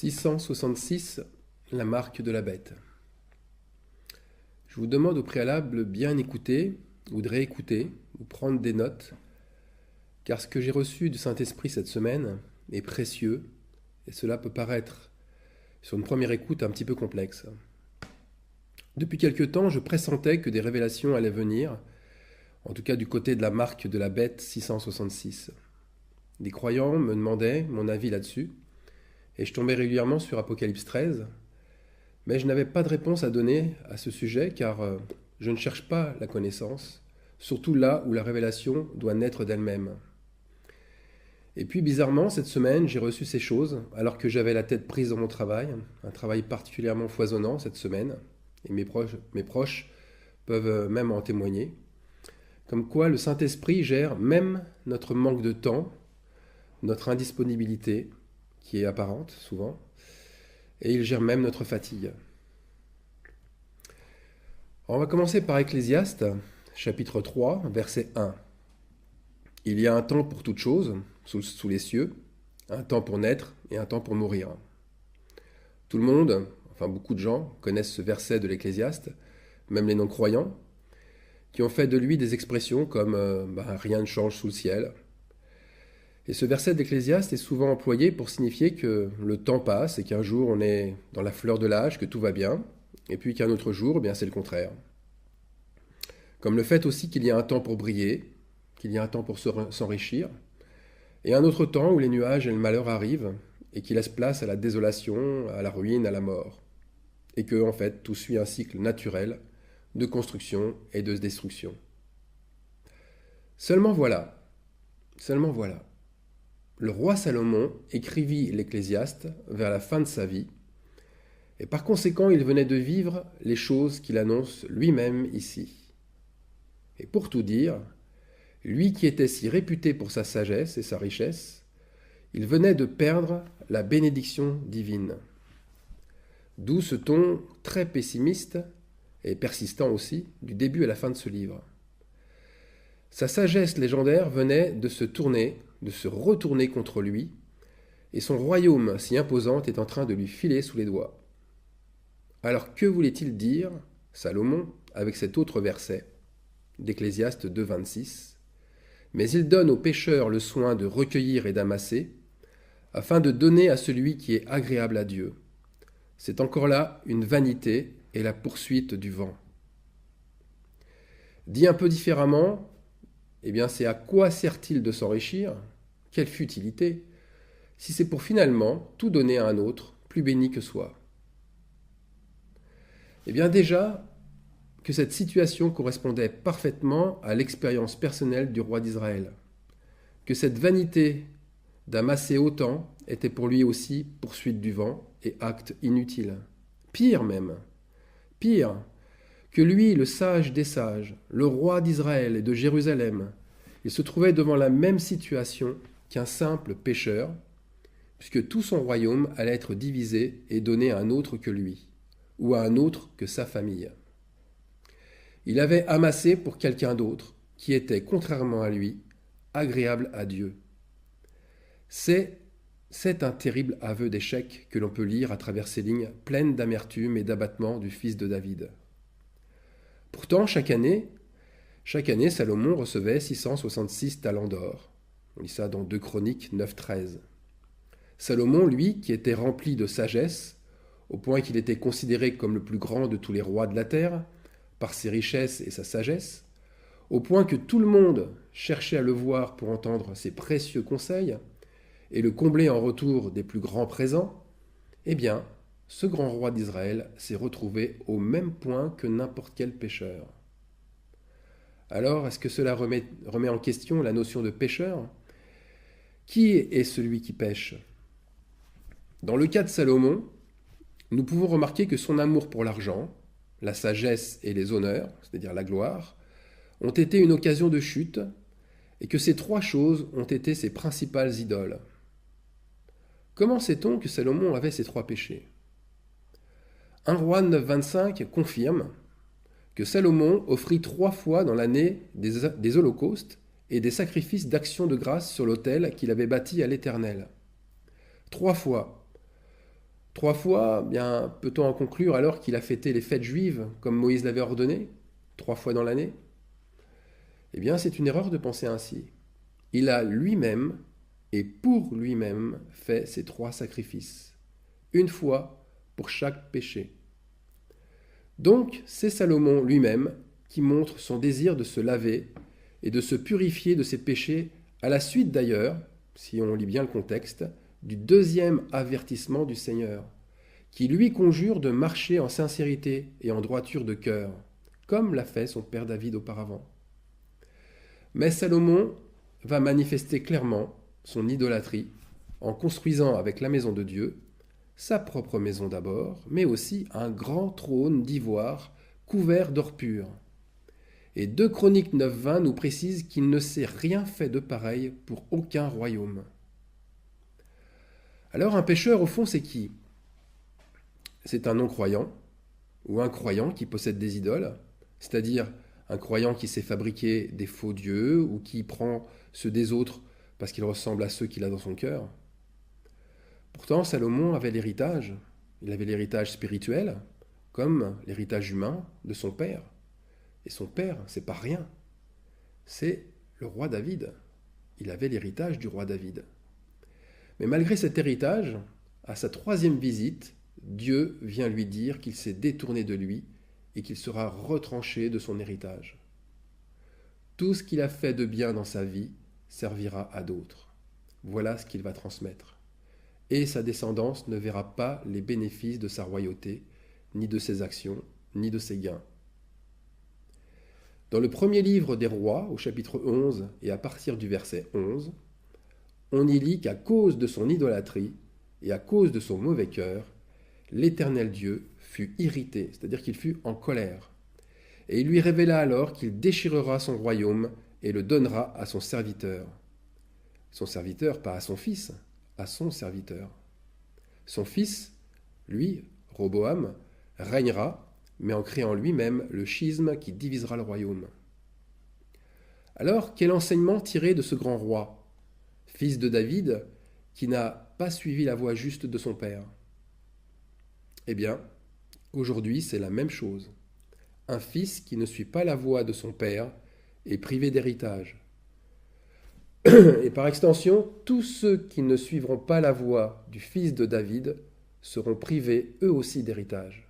666, la marque de la bête. Je vous demande au préalable de bien écouter ou de réécouter ou prendre des notes, car ce que j'ai reçu du Saint-Esprit cette semaine est précieux et cela peut paraître, sur une première écoute, un petit peu complexe. Depuis quelque temps, je pressentais que des révélations allaient venir, en tout cas du côté de la marque de la bête 666. Des croyants me demandaient mon avis là-dessus, et je tombais régulièrement sur Apocalypse 13, mais je n'avais pas de réponse à donner à ce sujet car je ne cherche pas la connaissance, surtout là où la révélation doit naître d'elle-même. Et puis bizarrement, cette semaine, j'ai reçu ces choses alors que j'avais la tête prise dans mon travail, un travail particulièrement foisonnant cette semaine, et mes proches peuvent même en témoigner, comme quoi le Saint-Esprit gère même notre manque de temps, notre indisponibilité, qui est apparente souvent, et il gère même notre fatigue. Alors, on va commencer par Ecclésiaste, chapitre 3, verset 1. Il y a un temps pour toute chose, sous les cieux, un temps pour naître et un temps pour mourir. Tout le monde, enfin beaucoup de gens, connaissent ce verset de l'Ecclésiaste, même les non-croyants, qui ont fait de lui des expressions comme rien ne change sous le ciel. Et ce verset d'Ecclésiaste est souvent employé pour signifier que le temps passe et qu'un jour on est dans la fleur de l'âge, que tout va bien, et puis qu'un autre jour, eh bien c'est le contraire. Comme le fait aussi qu'il y a un temps pour briller, qu'il y a un temps pour s'enrichir, et un autre temps où les nuages et le malheur arrivent et qui laissent place à la désolation, à la ruine, à la mort. Et que, en fait, tout suit un cycle naturel de construction et de destruction. Seulement voilà, le roi Salomon écrivit l'Ecclésiaste vers la fin de sa vie, et par conséquent il venait de vivre les choses qu'il annonce lui-même ici. Et pour tout dire, lui qui était si réputé pour sa sagesse et sa richesse, il venait de perdre la bénédiction divine. D'où ce ton très pessimiste et persistant aussi du début à la fin de ce livre. Sa sagesse légendaire venait de se retourner contre lui, et son royaume si imposant est en train de lui filer sous les doigts. Alors que voulait-il dire, Salomon, avec cet autre verset d'Ecclésiaste 2, 26 ? Mais il donne aux pécheurs le soin de recueillir et d'amasser, afin de donner à celui qui est agréable à Dieu. C'est encore là une vanité et la poursuite du vent. Dit un peu différemment, eh bien c'est à quoi sert-il de s'enrichir ? Quelle futilité, si c'est pour finalement tout donner à un autre, plus béni que soi. Eh bien déjà, que cette situation correspondait parfaitement à l'expérience personnelle du roi d'Israël. Que cette vanité d'amasser autant était pour lui aussi poursuite du vent et acte inutile. Pire même, pire, que lui, le sage des sages, le roi d'Israël et de Jérusalem, il se trouvait devant la même situation qu'un simple pécheur, puisque tout son royaume allait être divisé et donné à un autre que lui, ou à un autre que sa famille. Il avait amassé pour quelqu'un d'autre, qui était, contrairement à lui, agréable à Dieu. C'est un terrible aveu d'échec que l'on peut lire à travers ces lignes pleines d'amertume et d'abattement du fils de David. Pourtant, chaque année, Salomon recevait 666 talents d'or. On lit ça dans 2 Chroniques 9, 13. Salomon, lui, qui était rempli de sagesse, au point qu'il était considéré comme le plus grand de tous les rois de la terre, par ses richesses et sa sagesse, au point que tout le monde cherchait à le voir pour entendre ses précieux conseils, et le combler en retour des plus grands présents, eh bien, ce grand roi d'Israël s'est retrouvé au même point que n'importe quel pécheur. Alors, est-ce que cela remet en question la notion de pécheur ? Qui est celui qui pêche ? Dans le cas de Salomon, nous pouvons remarquer que son amour pour l'argent, la sagesse et les honneurs, c'est-à-dire la gloire, ont été une occasion de chute, et que ces 3 choses ont été ses principales idoles. Comment sait-on que Salomon avait ces 3 péchés ? 1 Roi 9, 25 confirme que Salomon offrit 3 fois dans l'année des holocaustes et des sacrifices d'action de grâce sur l'autel qu'il avait bâti à l'Éternel. 3 fois. 3 fois, bien, peut-on en conclure alors qu'il a fêté les fêtes juives comme Moïse l'avait ordonné, 3 fois dans l'année? Eh bien, c'est une erreur de penser ainsi. Il a lui-même et pour lui-même fait ces 3 sacrifices, une fois pour chaque péché. Donc, c'est Salomon lui-même qui montre son désir de se laver et de se purifier de ses péchés, à la suite d'ailleurs, si on lit bien le contexte, du 2e avertissement du Seigneur, qui lui conjure de marcher en sincérité et en droiture de cœur, comme l'a fait son père David auparavant. Mais Salomon va manifester clairement son idolâtrie en construisant avec la maison de Dieu sa propre maison d'abord, mais aussi un grand trône d'ivoire couvert d'or pur. Et 2 Chroniques 9-20 nous précise qu'il ne s'est rien fait de pareil pour aucun royaume. Alors un pécheur, au fond, c'est qui? C'est un non-croyant, ou un croyant qui possède des idoles, c'est-à-dire un croyant qui s'est fabriqué des faux dieux, ou qui prend ceux des autres parce qu'ils ressemblent à ceux qu'il a dans son cœur. Pourtant, Salomon avait l'héritage. Il avait l'héritage spirituel, comme l'héritage humain de son père. Et son père, c'est pas rien. C'est le roi David. Il avait l'héritage du roi David. Mais malgré cet héritage, à sa 3e visite, Dieu vient lui dire qu'il s'est détourné de lui et qu'il sera retranché de son héritage. Tout ce qu'il a fait de bien dans sa vie servira à d'autres. Voilà ce qu'il va transmettre. Et sa descendance ne verra pas les bénéfices de sa royauté, ni de ses actions, ni de ses gains. Dans le premier livre des rois, au chapitre 11 et à partir du verset 11, on y lit qu'à cause de son idolâtrie et à cause de son mauvais cœur, l'Éternel Dieu fut irrité, c'est-à-dire qu'il fut en colère. Et il lui révéla alors qu'il déchirera son royaume et le donnera à son serviteur. Son serviteur, pas à son fils, à son serviteur. Son fils, lui, Roboam, régnera, mais en créant lui-même le schisme qui divisera le royaume. Alors, quel enseignement tirer de ce grand roi, fils de David, qui n'a pas suivi la voie juste de son père? Eh bien, aujourd'hui, c'est la même chose. Un fils qui ne suit pas la voie de son père est privé d'héritage. Et par extension, tous ceux qui ne suivront pas la voie du fils de David seront privés eux aussi d'héritage.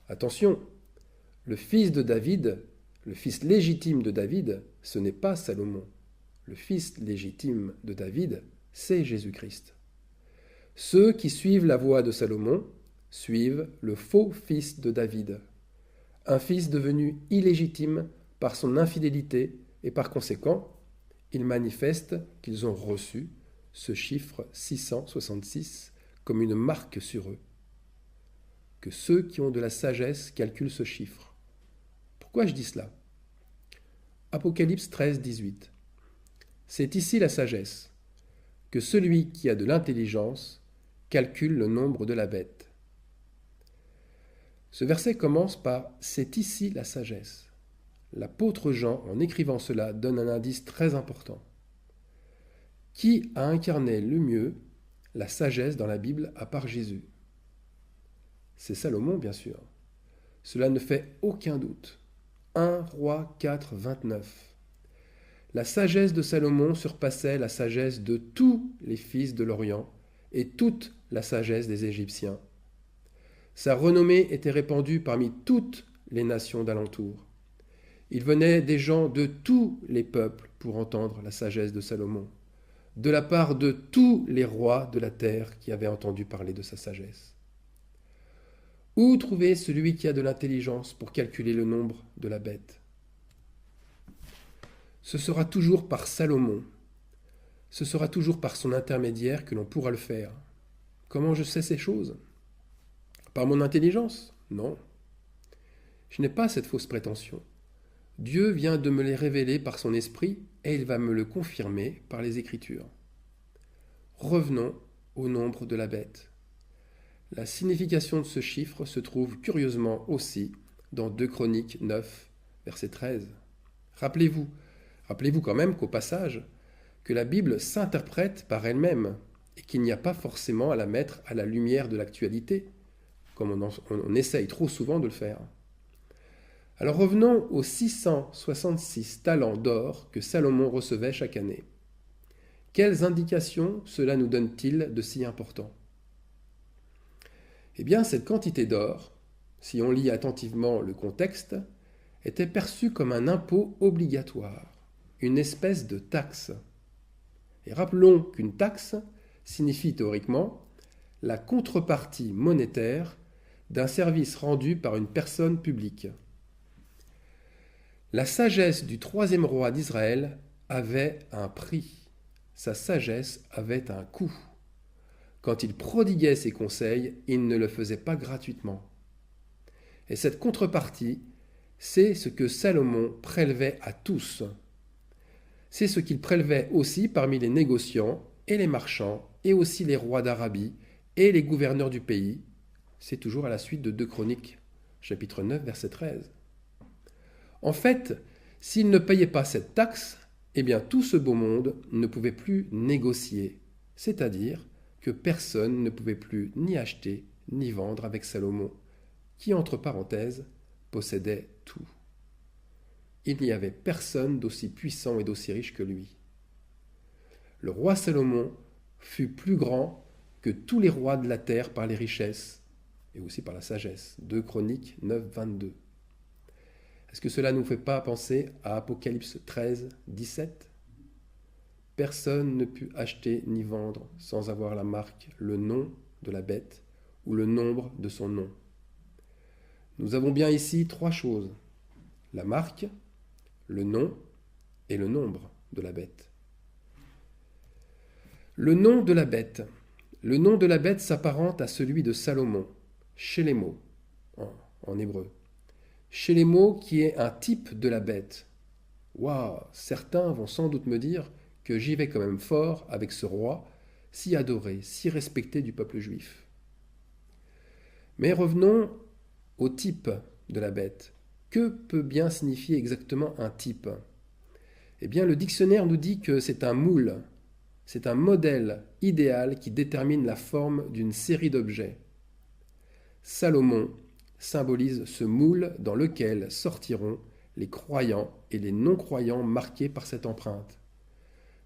Attention, le fils de David, le fils légitime de David, ce n'est pas Salomon. Le fils légitime de David, c'est Jésus-Christ. Ceux qui suivent la voie de Salomon suivent le faux fils de David, un fils devenu illégitime par son infidélité et par conséquent, ils manifestent qu'ils ont reçu ce chiffre 666 comme une marque sur eux. Que ceux qui ont de la sagesse calculent ce chiffre. Pourquoi je dis cela? Apocalypse 13, 18. C'est ici la sagesse, que celui qui a de l'intelligence calcule le nombre de la bête. Ce verset commence par « C'est ici la sagesse ». L'apôtre Jean, en écrivant cela, donne un indice très important. Qui a incarné le mieux la sagesse dans la Bible à part Jésus? C'est Salomon, bien sûr. Cela ne fait aucun doute. 1 Roi 4, 29. La sagesse de Salomon surpassait la sagesse de tous les fils de l'Orient et toute la sagesse des Égyptiens. Sa renommée était répandue parmi toutes les nations d'alentour. Il venait des gens de tous les peuples pour entendre la sagesse de Salomon, de la part de tous les rois de la terre qui avaient entendu parler de sa sagesse. Où trouver celui qui a de l'intelligence pour calculer le nombre de la bête? Ce sera toujours par Salomon. Ce sera toujours par son intermédiaire que l'on pourra le faire. Comment je sais ces choses? Par mon intelligence? Non. Je n'ai pas cette fausse prétention. Dieu vient de me les révéler par son esprit et il va me le confirmer par les Écritures. Revenons au nombre de la bête. La signification de ce chiffre se trouve curieusement aussi dans 2 Chroniques 9, verset 13. Rappelez-vous quand même qu'au passage, que la Bible s'interprète par elle-même et qu'il n'y a pas forcément à la mettre à la lumière de l'actualité, comme on essaye trop souvent de le faire. Alors revenons aux 666 talents d'or que Salomon recevait chaque année. Quelles indications cela nous donne-t-il de si important ? Eh bien, cette quantité d'or, si on lit attentivement le contexte, était perçue comme un impôt obligatoire, une espèce de taxe. Et rappelons qu'une taxe signifie théoriquement la contrepartie monétaire d'un service rendu par une personne publique. La sagesse du troisième roi d'Israël avait un prix. Sa sagesse avait un coût. Quand il prodiguait ses conseils, il ne le faisait pas gratuitement. Et cette contrepartie, c'est ce que Salomon prélevait à tous. C'est ce qu'il prélevait aussi parmi les négociants et les marchands, et aussi les rois d'Arabie et les gouverneurs du pays. C'est toujours à la suite de 2 Chroniques, chapitre 9, verset 13. En fait, s'il ne payait pas cette taxe, eh bien tout ce beau monde ne pouvait plus négocier, c'est-à-dire que personne ne pouvait plus ni acheter ni vendre avec Salomon, qui, entre parenthèses, possédait tout. Il n'y avait personne d'aussi puissant et d'aussi riche que lui. Le roi Salomon fut plus grand que tous les rois de la terre par les richesses et aussi par la sagesse. 2 Chroniques 9, 22. Est-ce que cela ne nous fait pas penser à Apocalypse 13, 17 ? Personne ne put acheter ni vendre sans avoir la marque, le nom de la bête ou le nombre de son nom. Nous avons bien ici 3 choses. La marque, le nom et le nombre de la bête. Le nom de la bête. Le nom de la bête s'apparente à celui de Salomon, Shélémo, en hébreu. Shélémo qui est un type de la bête. Waouh, certains vont sans doute me dire que j'y vais quand même fort avec ce roi, si adoré, si respecté du peuple juif. Mais revenons au type de la bête. Que peut bien signifier exactement un type ? Eh bien, le dictionnaire nous dit que c'est un moule, c'est un modèle idéal qui détermine la forme d'une série d'objets. Salomon symbolise ce moule dans lequel sortiront les croyants et les non-croyants marqués par cette empreinte.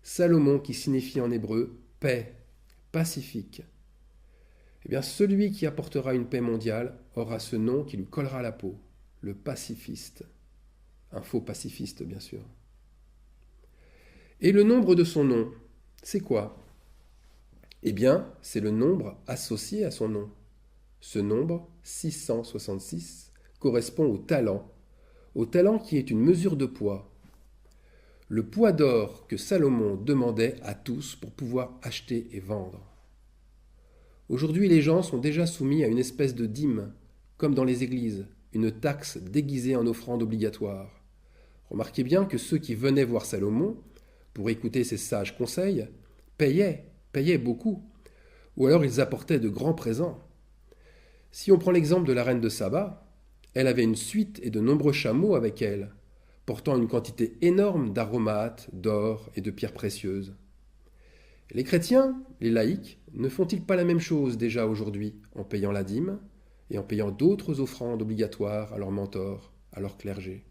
Salomon qui signifie en hébreu paix, pacifique. Eh bien, celui qui apportera une paix mondiale aura ce nom qui lui collera à la peau, le pacifiste. Un faux pacifiste, bien sûr. Et le nombre de son nom, c'est quoi ? Eh bien, c'est le nombre associé à son nom. Ce nombre, 666, correspond au talent qui est une mesure de poids. Le poids d'or que Salomon demandait à tous pour pouvoir acheter et vendre. Aujourd'hui, les gens sont déjà soumis à une espèce de dîme, comme dans les églises, une taxe déguisée en offrande obligatoire. Remarquez bien que ceux qui venaient voir Salomon, pour écouter ses sages conseils, payaient beaucoup, ou alors ils apportaient de grands présents. Si on prend l'exemple de la reine de Saba, elle avait une suite et de nombreux chameaux avec elle, portant une quantité énorme d'aromates, d'or et de pierres précieuses. Les chrétiens, les laïcs, ne font-ils pas la même chose déjà aujourd'hui, en payant la dîme et en payant d'autres offrandes obligatoires à leurs mentors, à leur clergé ?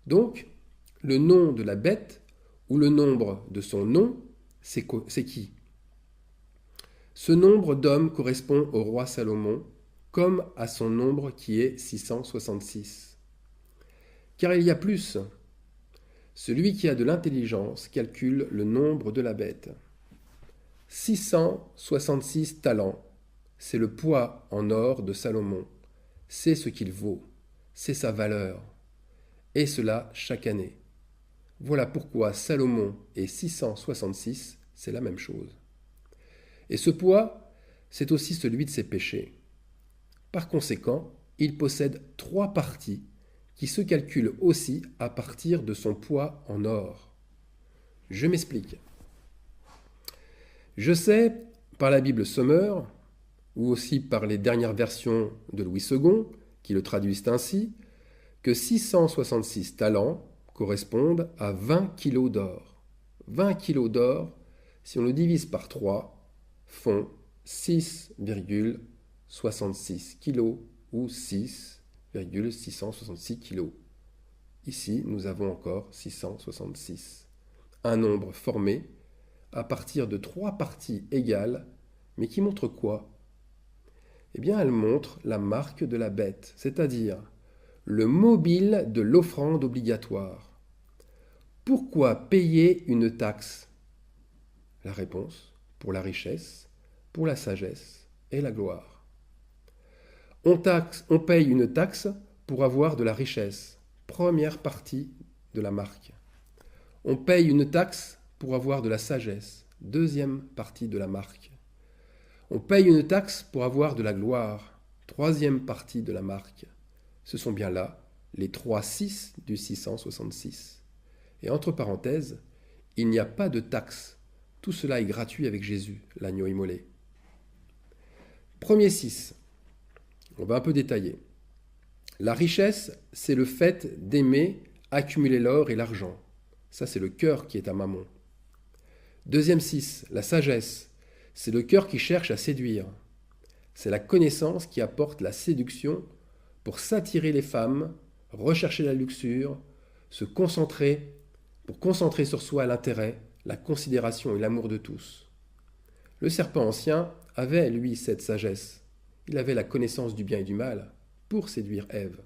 Donc, le nom de la bête ou le nombre de son nom, c'est qui ? Ce nombre d'hommes correspond au roi Salomon, comme à son nombre qui est 666. Car il y a plus. Celui qui a de l'intelligence calcule le nombre de la bête. 666 talents, c'est le poids en or de Salomon. C'est ce qu'il vaut, c'est sa valeur. Et cela chaque année. Voilà pourquoi Salomon et 666, c'est la même chose. Et ce poids, c'est aussi celui de ses péchés. Par conséquent, il possède 3 parties qui se calculent aussi à partir de son poids en or. Je m'explique. Je sais, par la Bible Sommer, ou aussi par les dernières versions de Louis II, qui le traduisent ainsi, que 666 talents correspondent à 20 kilos d'or. 20 kilos d'or si on le divise par 3, font 6,66 kg ou 6,666 kg. Ici, nous avons encore 666. Un nombre formé à partir de 3 parties égales, mais qui montre quoi? Eh bien, elle montre la marque de la bête, c'est-à-dire le mobile de l'offrande obligatoire. Pourquoi payer une taxe? La réponse, pour la richesse, pour la sagesse et la gloire. On paye une taxe pour avoir de la richesse, première partie de la marque. On paye une taxe pour avoir de la sagesse, deuxième partie de la marque. On paye une taxe pour avoir de la gloire, troisième partie de la marque. Ce sont bien là les 3 6 du 666. Et entre parenthèses, il n'y a pas de taxe. Tout cela est gratuit avec Jésus, l'agneau immolé. Premier 6. On va un peu détailler. La richesse, c'est le fait d'aimer accumuler l'or et l'argent. Ça, c'est le cœur qui est à Mammon. Deuxième 6. La sagesse. C'est le cœur qui cherche à séduire. C'est la connaissance qui apporte la séduction pour s'attirer les femmes, rechercher la luxure, pour concentrer sur soi l'intérêt, la considération et l'amour de tous. Le serpent ancien avait, lui, cette sagesse. Il avait la connaissance du bien et du mal pour séduire Ève.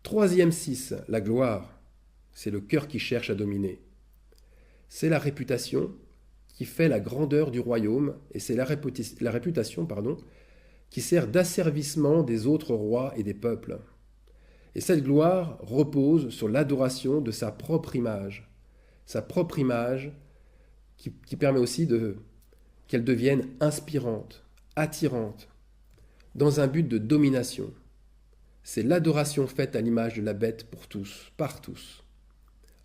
Troisième 6, la gloire. C'est le cœur qui cherche à dominer. C'est la réputation qui fait la grandeur du royaume, et c'est la réputation qui sert d'asservissement des autres rois et des peuples. Et cette gloire repose sur l'adoration de sa propre image qui permet aussi qu'elle devienne inspirante, attirante, dans un but de domination. C'est l'adoration faite à l'image de la bête pour tous, par tous.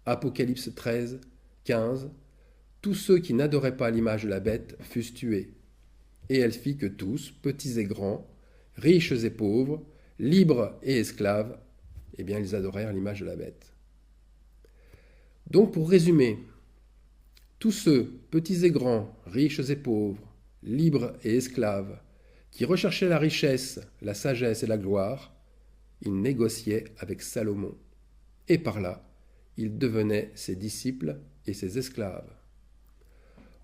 Apocalypse 13, 15. Tous ceux qui n'adoraient pas l'image de la bête fussent tués. Et elle fit que tous, petits et grands, riches et pauvres, libres et esclaves, eh bien ils adorèrent l'image de la bête. Donc pour résumer, tous ceux, petits et grands, riches et pauvres, libres et esclaves, qui recherchaient la richesse, la sagesse et la gloire, ils négociaient avec Salomon. Et par là, ils devenaient ses disciples et ses esclaves.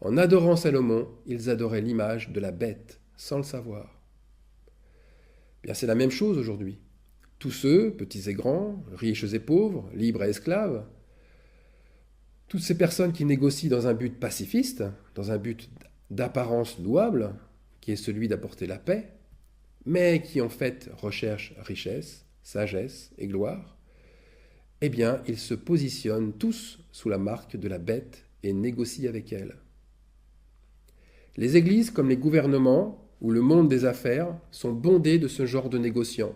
En adorant Salomon, ils adoraient l'image de la bête, sans le savoir. Bien, c'est la même chose aujourd'hui. Tous ceux, petits et grands, riches et pauvres, libres et esclaves, toutes ces personnes qui négocient dans un but pacifiste, dans un but d'apparence louable, qui est celui d'apporter la paix, mais qui en fait recherchent richesse, sagesse et gloire, eh bien, ils se positionnent tous sous la marque de la bête et négocient avec elle. Les églises, comme les gouvernements ou le monde des affaires, sont bondés de ce genre de négociants,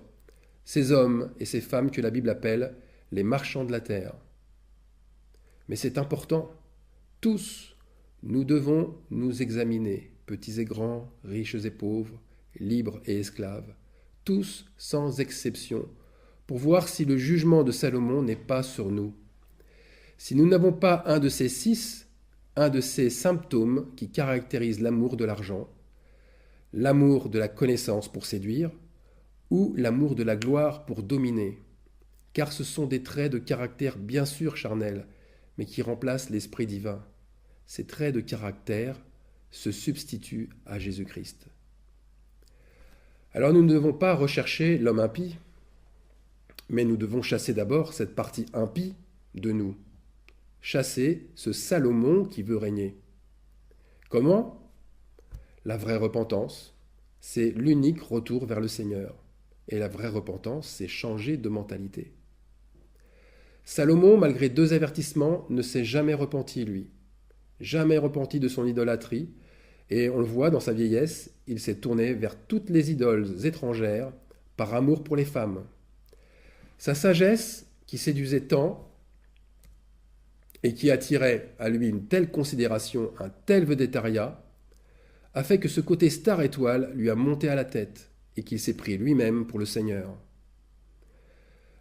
ces hommes et ces femmes que la Bible appelle les marchands de la terre. Mais c'est important, tous, nous devons nous examiner, petits et grands, riches et pauvres, libres et esclaves, tous sans exception, pour voir si le jugement de Salomon n'est pas sur nous. Si nous n'avons pas un de ces 6, un de ces symptômes qui caractérisent l'amour de l'argent, l'amour de la connaissance pour séduire, ou l'amour de la gloire pour dominer, car ce sont des traits de caractère bien sûr charnels, mais qui remplacent l'Esprit divin. Ces traits de caractère se substituent à Jésus-Christ. Alors nous ne devons pas rechercher l'homme impie, mais nous devons chasser d'abord cette partie impie de nous. Chasser ce Salomon qui veut régner. Comment? La vraie repentance, c'est l'unique retour vers le Seigneur. Et la vraie repentance, c'est changer de mentalité. Salomon, malgré 2 avertissements, ne s'est jamais repenti, lui. Jamais repenti de son idolâtrie. Et on le voit dans sa vieillesse, il s'est tourné vers toutes les idoles étrangères par amour pour les femmes. Sa sagesse, qui séduisait tant et qui attirait à lui une telle considération, un tel vedettariat, a fait que ce côté star étoile lui a monté à la tête et qu'il s'est pris lui-même pour le Seigneur.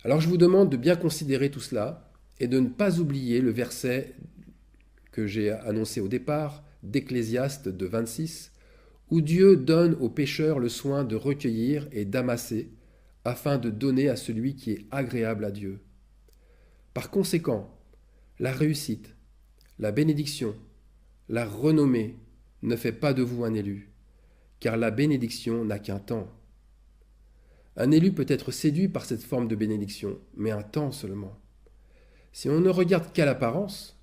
Alors je vous demande de bien considérer tout cela et de ne pas oublier le verset que j'ai annoncé au départ, d'Ecclésiaste 2,26, où Dieu donne aux pécheurs le soin de recueillir et d'amasser, afin de donner à celui qui est agréable à Dieu. Par conséquent, la réussite, la bénédiction, la renommée ne fait pas de vous un élu, car la bénédiction n'a qu'un temps. Un élu peut être séduit par cette forme de bénédiction, mais un temps seulement. Si on ne regarde qu'à l'apparence,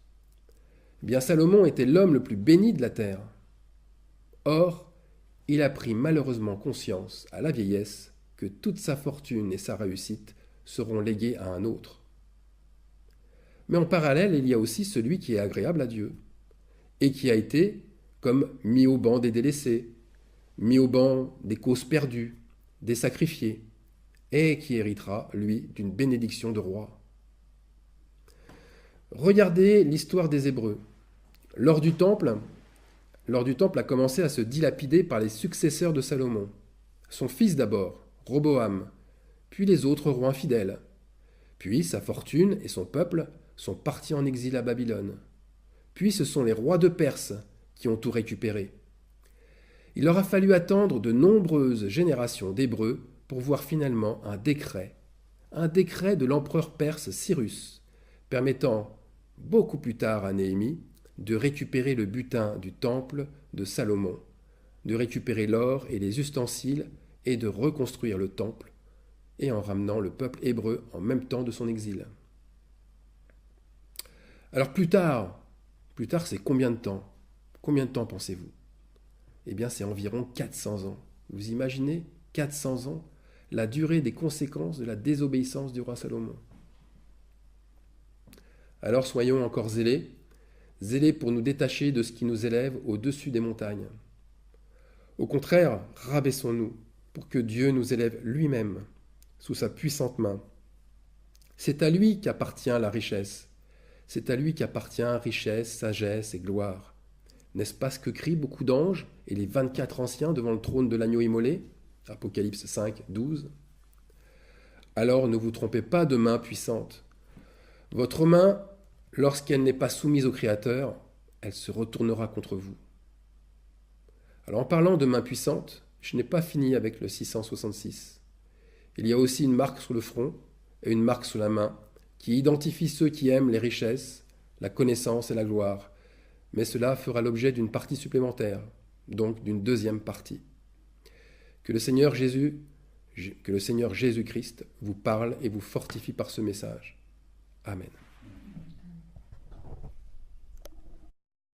eh bien Salomon était l'homme le plus béni de la terre. Or, il a pris malheureusement conscience, à la vieillesse, que toute sa fortune et sa réussite seront léguées à un autre. Mais en parallèle, il y a aussi celui qui est agréable à Dieu, et qui a été comme mis au banc des délaissés, mis au banc des causes perdues, des sacrifiés, et qui héritera, lui, d'une bénédiction de roi. Regardez l'histoire des Hébreux. Lors du temple a commencé à se dilapider par les successeurs de Salomon. Son fils d'abord, Roboam, puis les autres rois infidèles. Puis sa fortune et son peuple sont partis en exil à Babylone. Puis ce sont les rois de Perse qui ont tout récupéré. Il leur a fallu attendre de nombreuses générations d'Hébreux pour voir finalement un décret de l'empereur perse Cyrus, permettant, beaucoup plus tard à Néhémie, de récupérer le butin du temple de Salomon, de récupérer l'or et les ustensiles et de reconstruire le temple, et en ramenant le peuple hébreu en même temps de son exil. Alors plus tard c'est combien de temps? Combien de temps pensez-vous? Eh bien c'est environ 400 ans. Vous imaginez 400 ans, la durée des conséquences de la désobéissance du roi Salomon. Alors soyons encore zélés pour nous détacher de ce qui nous élève au-dessus des montagnes. Au contraire, rabaissons-nous pour que Dieu nous élève lui-même sous sa puissante main. C'est à lui qu'appartient la richesse. C'est à lui qu'appartient richesse, sagesse et gloire. N'est-ce pas ce que crient beaucoup d'anges et les 24 anciens devant le trône de l'agneau immolé? Apocalypse 5, 12. Alors ne vous trompez pas de main puissante. Votre main, lorsqu'elle n'est pas soumise au Créateur, elle se retournera contre vous. Alors en parlant de main puissante, je n'ai pas fini avec le 666. Il y a aussi une marque sur le front et une marque sur la main qui identifie ceux qui aiment les richesses, la connaissance et la gloire. Mais cela fera l'objet d'une partie supplémentaire, donc d'une deuxième partie. Que le Seigneur Jésus-Christ vous parle et vous fortifie par ce message. Amen.